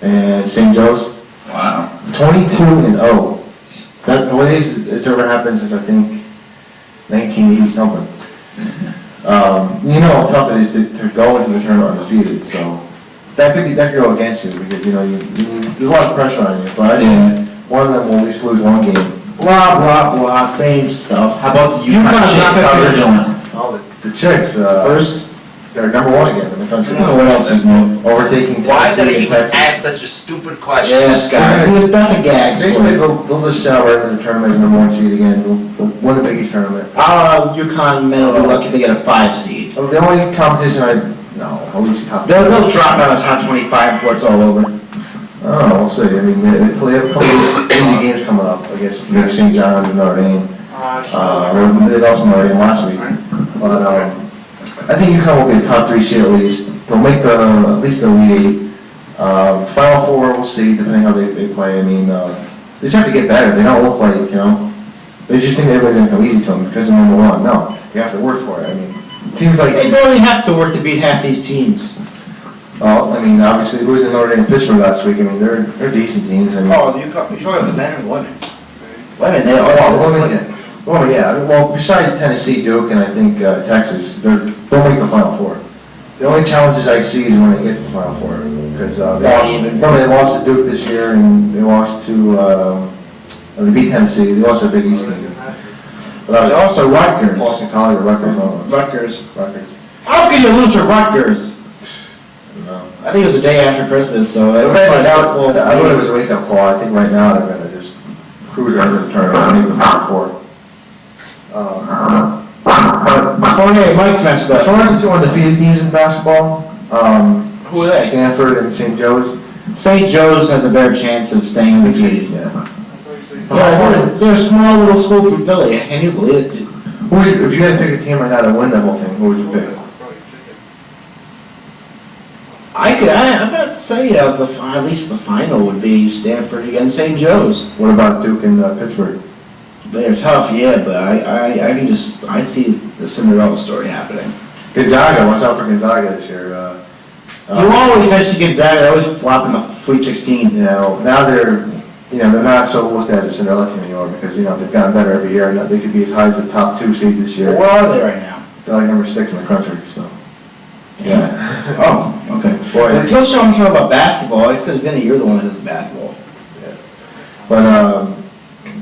and St. Joe's. Wow. 22-0. That the latest it's ever happened since I think 1980 something. You know how tough it is to go into the tournament undefeated, so that could go against you because there's a lot of pressure on you. But I think one of them will at least lose 1 game. Blah, blah, blah, same stuff. How about the UConn Chicks? How they're doing? Oh, the Chicks, First, they're number 1 again in the country. I don't know what else is new. Overtaking Why did I Tennessee and even Texas. ask such a stupid question? Yes, guy. That's a gag. Basically, they'll just sell right into the tournament as number 1 seed again. They'll win the Big East tournament. UConn men will be lucky to get a 5 seed. The only competition at least top. They'll drop out of top 25 before it's all over. Oh, we'll see. I mean, they have a couple of easy games coming up against St. John's and Notre Dame. They lost Notre Dame last week. But I think UConn will be a top 3 seed at least. They'll make at least the Elite 8. Final 4, we'll see, depending how they play. I mean, they just have to get better. They don't look like, they just think everybody's going to come easy to them because they're number 1. No, you have to work for it. I mean, teams like... They barely have to work to beat half these teams. Well, I mean, obviously, losing Notre Dame and Pittsburgh last week, I mean, they're decent teams. I mean, you're talking about the men and women. Women, they Well, yeah. Well, besides Tennessee, Duke, and I think Texas, they'll make the Final 4. The only challenges I see is when they get to the Final 4, because they lost to Duke this year, and they lost to they beat Tennessee. They lost to a Big East team. But also Rutgers. Boston College or Rutgers. Rutgers. How can you lose to Rutgers? No. I think it was the day after Christmas, so it was I thought it was a wake-up call. I think right now they're going to just cruise right into the tournament and make the Final 4. But Mike's messed As up. far as the 2 undefeated teams in basketball, Who are they? Stanford and St. Joe's. St. Joe's has a better chance of staying undefeated. Yeah. They're a small little school from Philly. Can you believe it? If you had to pick a team right now to win that whole thing, who would you pick? I'm about to say at least the final would be Stanford against St. Joe's. What about Duke and Pittsburgh? They're tough, yeah, but I see the Cinderella story happening. Gonzaga, watch out for Gonzaga this year. You always mention Gonzaga, they always flop in the Sweet 16. Now they're you know, they're not so looked at as a Cinderella team anymore because, you know, they've gotten better every year and they could be as high as the top 2 seed this year. Where are they right now? They're like number 6 in the country, so. Yeah. Oh, okay. Boy. Until Sean was talking about basketball, it's because Vinny, you're the one that does basketball. But,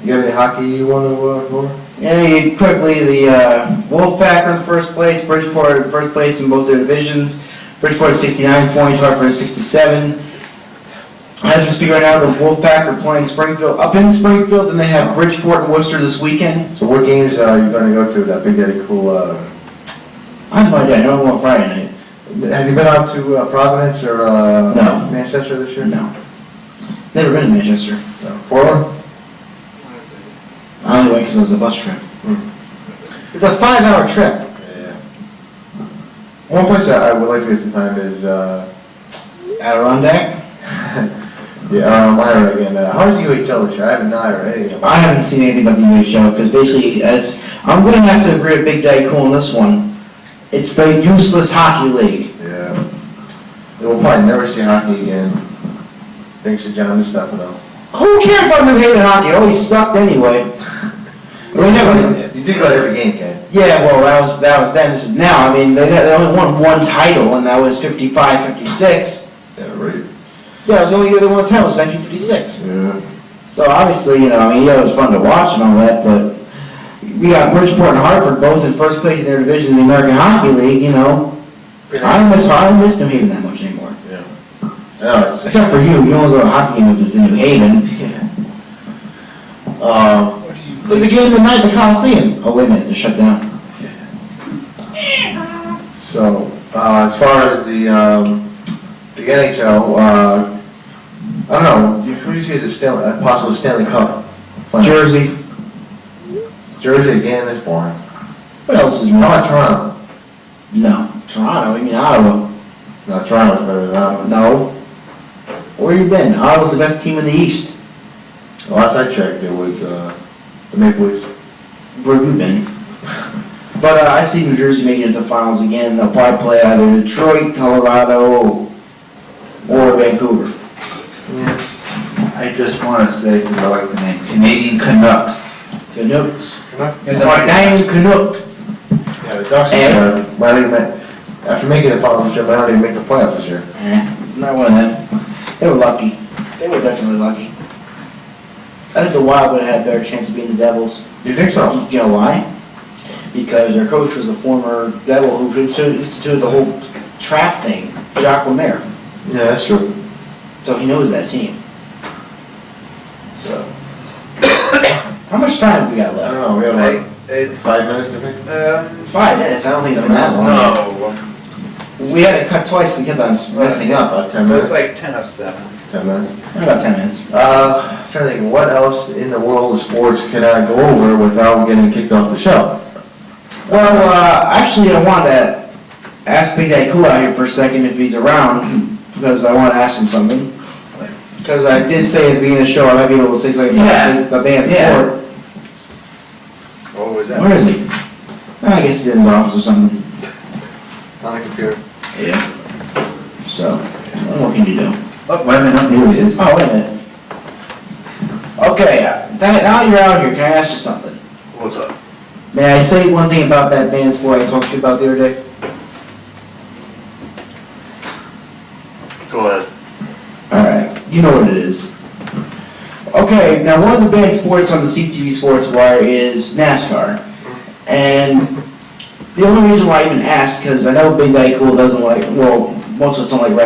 you have any hockey you want to go over? Yeah, quickly, the Wolfpack are in first place, Bridgeport in first place in both their divisions. Bridgeport has 69 points, Hartford has 67. As we speak right now, the Wolfpack are playing Springfield, up in Springfield, and they have Bridgeport and Worcester this weekend. So what games are you going to go to that Big Daddy Cool, I have no idea, I know I'm on Friday night. have you been out to Providence or No. Manchester this year? No. Never been to Manchester. No. Portland? I only went because it was a bus trip. It's a 5-hour trip. Yeah. One place that I would like to get some time is, Adirondack? Myra again. How's the UHL this year? I haven't heard anything about I haven't seen anything about the UHL, because basically, as, I'm going to have to agree with Big Daddy Cool on this one. It's the useless hockey league. it. Yeah. We'll probably never see hockey again. Thanks to John DeStefano. Who cared about them hating hockey? It always sucked anyway. We never. You think about every game, Ken. Yeah, well, that was then. This is now. I mean, they only won one title, and that was 55-56. Yeah, right. Yeah, it was the only year they won the title was 1956. Yeah. So obviously, you know, I mean, yeah, it was fun to watch and all that, but we got Bridgeport and Hartford both in first place in their division in the American Hockey League. You know, I miss them hating that much anymore. Yeah. No, it's, Except for you, you only go to a hockey game if it's in New Haven. There's a game tonight at the Coliseum. Oh, wait a minute, they're shut down. so, as far as the NHL, I don't know, who do you see as a possible Stanley Cup final? Jersey. Jersey again, that's boring. What else is How new? about Toronto? No. Toronto, you mean Ottawa? No, Toronto's better than Ottawa. No. Where you been? Ottawa's the best team in the East. Last I checked, it was the Maple Leafs. Where have you been? But I see New Jersey making it to the finals again. They'll probably play either Detroit, Colorado, or Vancouver. I just want to say, because I like the name, Canadian Canucks. Canucks. And Dang Canuck. Yeah, the Ducks might even after making the finals this year, might not even make the playoffs this year. Not one of them. They were lucky. They were definitely lucky. I think the Wild would have had a better chance of being the Devils. You think so? You know why? Because their coach was a former Devil who instituted the whole trap thing, Jacques Lemaire. Yeah, that's true. So he knows that team. So. How much time have we got I left? don't know, we have like It, 5 minutes, I think. 5 minutes. I don't think it's been that long. no, We had to cut twice and kept on messing up. About 10 it's minutes. like 10 of 7. 10 minutes. About 10 minutes. Trying to think, what else in the world of sports can I go over without getting kicked off the show? Well, actually, I wanted to ask Big Daddy Cool out here for a second if he's around, because I want to ask him something. Because I did say at the beginning of the show I might be able to say something about the sport. What was that? Where is he? I guess he's in his office or something. On the computer. Yeah. So, what can you do? Oh, wait a minute, here it is. Oh, wait a minute. Okay, now you're out here, can I ask you something? What's up? May I say one thing about that band sport I talked to you about the other day? Go ahead. Alright, you know what it is. Okay, now one of the banned sports on the CTV Sportswire is NASCAR. And the only reason why I even asked, because I know Big Daddy Cool doesn't like, well, most of us don't like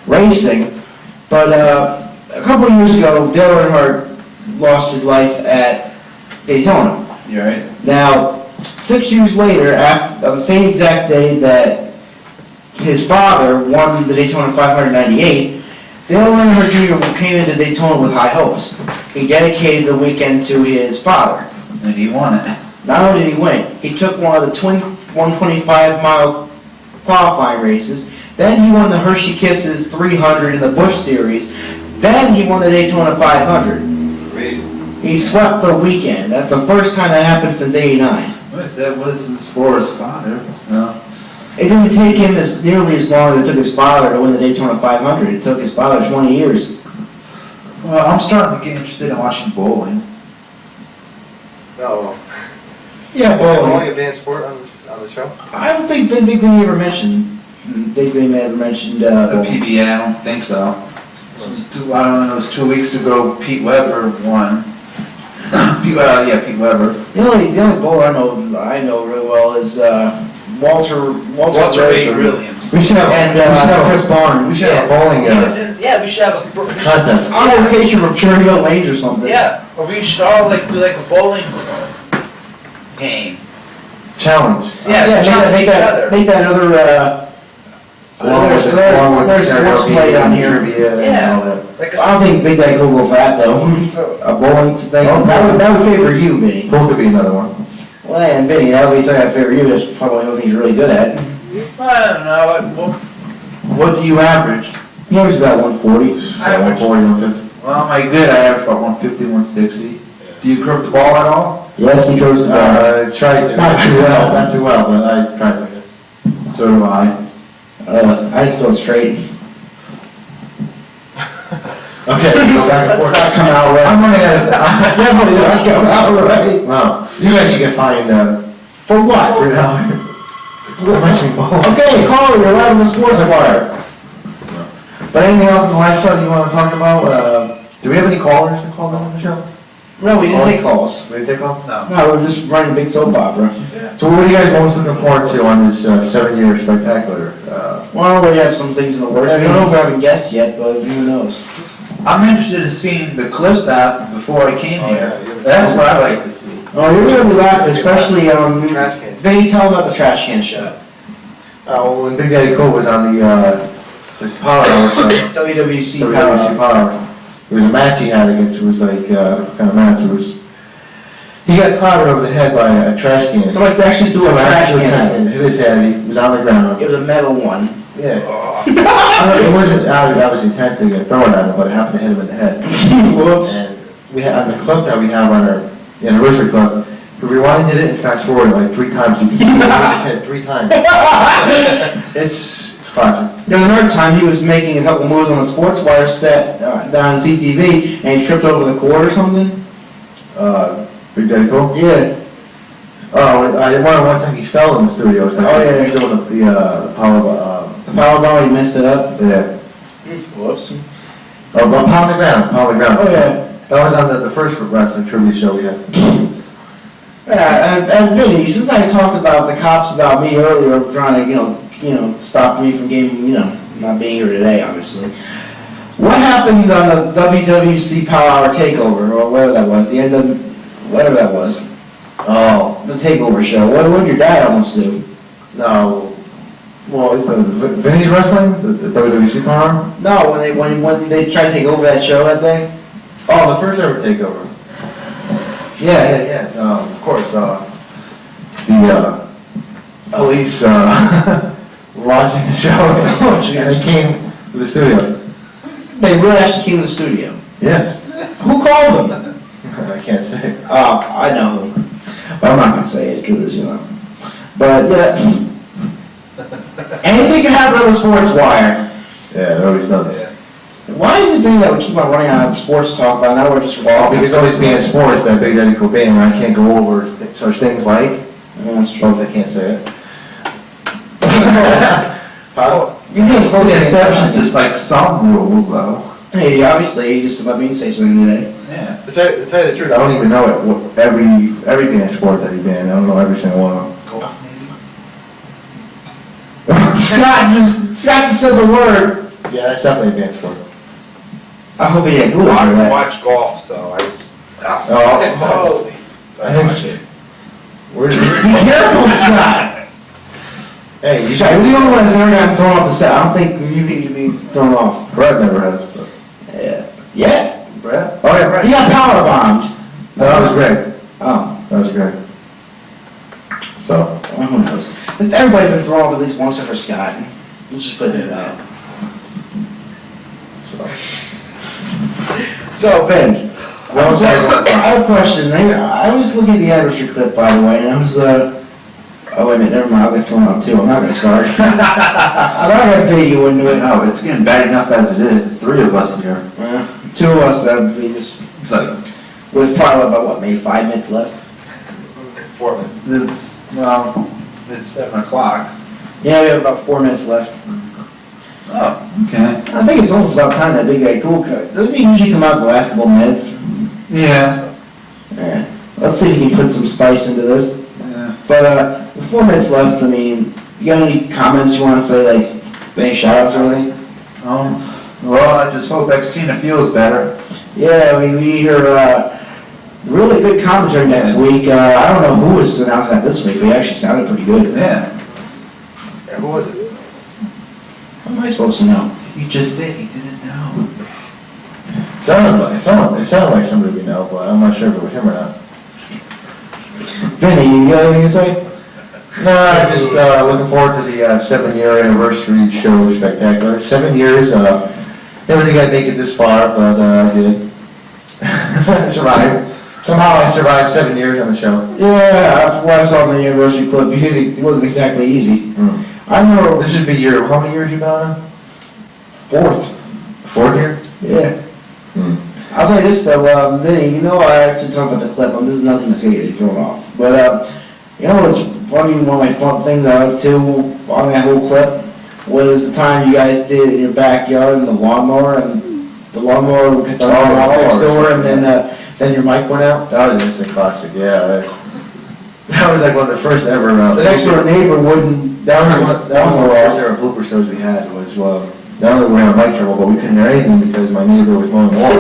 racing. But a couple of years ago, Dale Earnhardt lost his life at Daytona. You alright? Now, 6 years later, on the same exact day that his father won the Daytona 598, Dale Earnhardt Jr. came into Daytona with high hopes. He dedicated the weekend to his father. And he won it. Not only did he win, he took one of the 125-mile qualifying races. Then he won the Hershey Kisses 300 in the Busch Series. Then he won the Daytona 500. Crazy. He swept the weekend. That's the first time that happened since '89. That was for his father, so. It didn't take him nearly as long as it took his father to win the Daytona 500. It took his father 20 years. Well, I'm starting to get interested in watching bowling. No. Yeah, Only advanced sport on the show? I don't think Big Vinny ever mentioned, Big Vinny may have mentioned, The bowling. PBA, I don't think so. It was I don't know, it was 2 weeks ago, Pete Weber won. Pete Weber. The only bowler I know really well is, Walter Ray Ray. Williams. We should have, And, Chris Barnes. we should have a bowling, He was in, yeah, we should have a. contest. On location from Cherry Hill Lanes or something. Yeah, or we should all like do like a bowling game. Challenge. Yeah, challenge make each other. that another, Along with there's sports karaoke play on and here. trivia and Yeah. all that. Like I don't think Big Daddy Cool will go for that though. A bowling thing, that would favor you, Vinny. Pool could be another one. Well, and Vinny, that would be something that favor you, that's probably one thing he's really good at. I don't know. What do you average? He was about 140. I average. 140, 150. Well, my good, I average about 150, 160. Do you curve the ball at all? Yes, he goes to ball. Tried to. Not too well. Not too well, but I tried to. So do I. I just go straight. Okay, go back and forth. Not come out right. I'm running out of, Definitely not come out right. wow, you guys should get fined, For what? $3. Mentioning ball. Okay, caller, you're live on the Sports Wire. But anything else in the live show you want to talk about? Do we have any callers that called in on the show? No, we didn't take calls. We didn't take calls? No. No, we're just running a big soap opera. So what are you guys most looking forward to on this 7-year spectacular? Well, we have some things in the works. We don't know if we haven't guessed yet, but who knows? I'm interested in seeing the clips app before I came Oh, here. yeah, you- That's what I like to see. Oh, you're gonna be laughing, especially, Trash can. Vinny, tell about the trash can shot. Well, when Big Daddy Cole was on the Power Hour show, WWC WWC Power. Power, there was a match he had against, it was like, what kind of match, it was, he got clobbered over the head by a trash can. Somebody actually threw a Someone trash actually can at him. hit his head, he was on the ground. It was a metal one. Yeah. It wasn't obviously intensely to throw it at him, but it happened to hit him in the head. Whoops. And we had, on the clip that we have on our anniversary clip, we rewinded it and fast forwarded like 3 times. You can see his head 3 times. It's classic. There was another time he was making a couple moves on the Sportswire set down in CCV, and he tripped over the cord or something. Big Daddy Cole? Yeah. Oh, one time he fell in the studio. Oh, yeah. He was doing the power, The power ball, he messed it up. yeah. Whoops. Oh, but pound the ground. Oh, yeah. That was on the first wrestling trivia show we had. Yeah, and Vinny, since I talked about the cops about me earlier, trying to, stop me from getting, not being here today, obviously. What happened on the WWC Power Hour Takeover, or whatever that was, the end of, whatever that was, Oh, the Takeover show? What did your dad almost do? no. Well, Vinny's wrestling? The WWC Power? No, when they tried to take over that show that day? Oh, the first ever takeover. Yeah. Of course, the police watching the show. Oh, jeez. And they came to the studio. They really actually came to the studio. Yes. Who called them? I can't say. I know who. But I'm not gonna say it because, But, yeah. Anything can happen on the Sports Wire. Yeah, nobody's done that. Why is it being that we keep on running out of sports to talk about, now we're just Well, walking? because always being sports, that Big Daddy Cobain, where I can't go over such things like, Yeah, that's true. well, I can't say it. You can't Those slow the exceptions, exceptions. just like some rules though. Hey, obviously, you just let me say something today. Yeah. To tell you the truth, I don't even know it, every band sport that he's been in, I don't know every single one of them. Golf maybe? Scott just said the word. Yeah, that's definitely a band sport. I hope he had Google I on don't that. watch golf, so I just. Oh, I think, where did Be careful, Scott. Hey, you Scott, you're the only one that's never gotten thrown off the set. I don't think you need to be thrown off. Brett never has, but. Yeah. Brett? Oh, yeah, Brett. He got power bombed. No, that was great. Oh, That was great. So, well, who knows? Everybody's been thrown off at least once except for Scott. Let's just put it at that. So, Ben, I have a question. I was looking at the anniversary clip, by the way, and I was, oh, wait a minute, never mind, I'll get thrown out too. I'm not gonna start. I'm not gonna pay you into it. No, it's getting bad enough as it is, 3 of us here. two of us, we just, It's like, with probably about, what, maybe 5 minutes left? 4 minutes. it's 7 o'clock. Yeah, we have about 4 minutes left. Oh, okay. I think it's almost about time that big guy cool cut. Doesn't he usually come out the last couple of minutes? Yeah, Yeah. Let's see if we can put some spice into this. yeah. But, with 4 minutes left, I mean, you got any comments you wanna say, like, any shout outs or anything? Well, I just hope Xtina feels better. Yeah, I mean, we heard, really good commentary next week. I don't know who was announcing that this week, but he actually sounded pretty good. Yeah. Who was it? How am I supposed to know? He just said he didn't know. It sounded like somebody we know, but I'm not sure if it was him or not. Vinny, you got anything to say? No, just looking forward to the 7-year anniversary show spectacular. 7 years, never think I'd make it this far, but I did. Survived. Somehow I survived 7 years on the show. Yeah, from what I saw in the university clip, it wasn't exactly easy. I know. This would be how many years you been on? 4th. 4th year? Yeah. I'll tell you this though, Vinny, you know, I actually talked about the clip, this is nothing that's gonna get you thrown off. But, you know what's funny, one of my fun things I like too, on that whole clip, was the time you guys did in your backyard and the lawnmower would hit the lawnmower next door, and then your mic went out. That was an instant classic, yeah. That was like one of the first ever. The next door neighbor wouldn't, That was one of the first ever blooper shows we had was, not only were we on mic trouble, but we couldn't hear anything because my neighbor was mowing the lawn.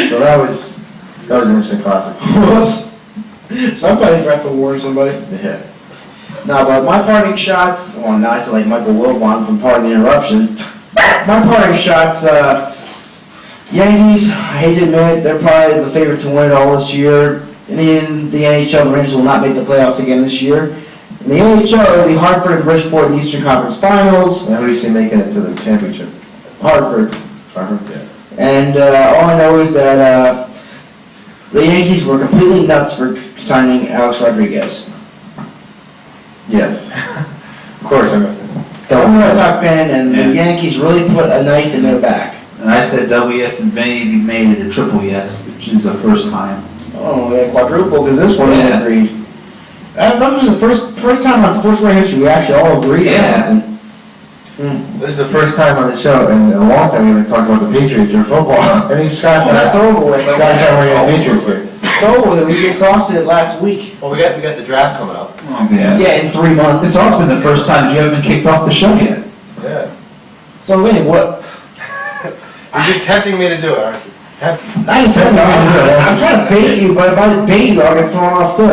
So that was an instant classic. Whoops. Somebody tried to warn somebody. Yeah. No, but my parting shots, well, now I sound like Michael Wilbon from Pardon the Interruption. My parting shots, Yankees, I hate to admit, they're probably the favorite to win it all this year. In the NHL, the Rangers will not make the playoffs again this year. In the NHL, it'll be Hartford and Bridgeport in the Eastern Conference Finals. And who do you see making it to the championship? Hartford. Harvard, yeah. And all I know is that the Yankees were completely nuts for signing Alex Rodriguez. Yeah. Of course, I'm I'm a Red Sox fan, and the Yankees really put a knife in their back. And I said double yes, and Vinny made it a triple yes, which is the first time. Oh, yeah, quadruple, because this one Yeah. agreed. That was the first time on Sportswire history we actually all agreed on Yeah. something. This is the first time on the show in a long time we haven't talked about the Patriots or football. And he's Scott's That's over with. Scott's not wearing the Patriots here. It's over with. We exhausted it last week. Well, we got the draft coming up. Oh, yeah. Yeah, in 3 months. It's also been the first time you haven't been kicked off the show yet. Yeah. So, Vinny, what? You're just tempting me to do it, aren't you? Tempting. I didn't tell you. I'm trying to bait you, but if I bait you, I'll get thrown off too.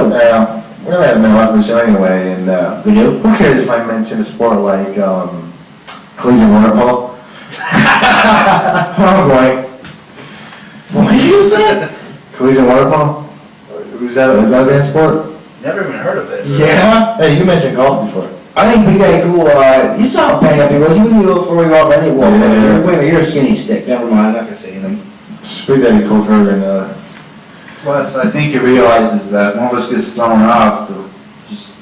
We really haven't been left the show anyway, and We do? who cares if I mention a sport like collision water polo? Oh, boy. What did you say? Collision water polo? Is that a bad sport? Never even heard of it. Yeah. Hey, you mentioned golf before. I think Big Guy Cool, you saw how banged up he was. You knew he was throwing off any wall. Yeah. Wait a minute, you're a skinny stick. Never mind, I'm not gonna say anything. Big Daddy Cole's heard and Plus, I think he realizes that one of us gets thrown off, just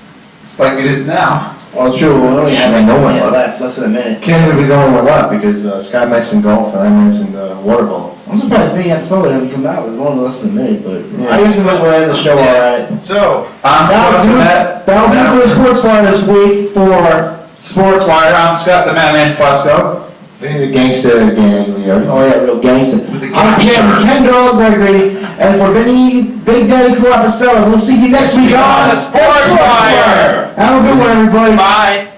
like it is now. Well, it's true, we only have like No no one one left. left, less than a minute. can't even be going with luck because Scott mentioned golf and I mentioned water polo. I'm surprised Vinny had some of them come out. It was only less than a minute, but Yeah. I guess we might as well end the show alright. So, That'll do for the Sportswire this week for Sportswire, I'm Scott the Madman Fusco. Vinny the gangster gang, Leo. Oh yeah, real gangster. With the I'm Ken Dog, Gregory, and for Vinny, Big Daddy Cool Episode, we'll see you next week on Sportswire. Have a good one, everybody. bye.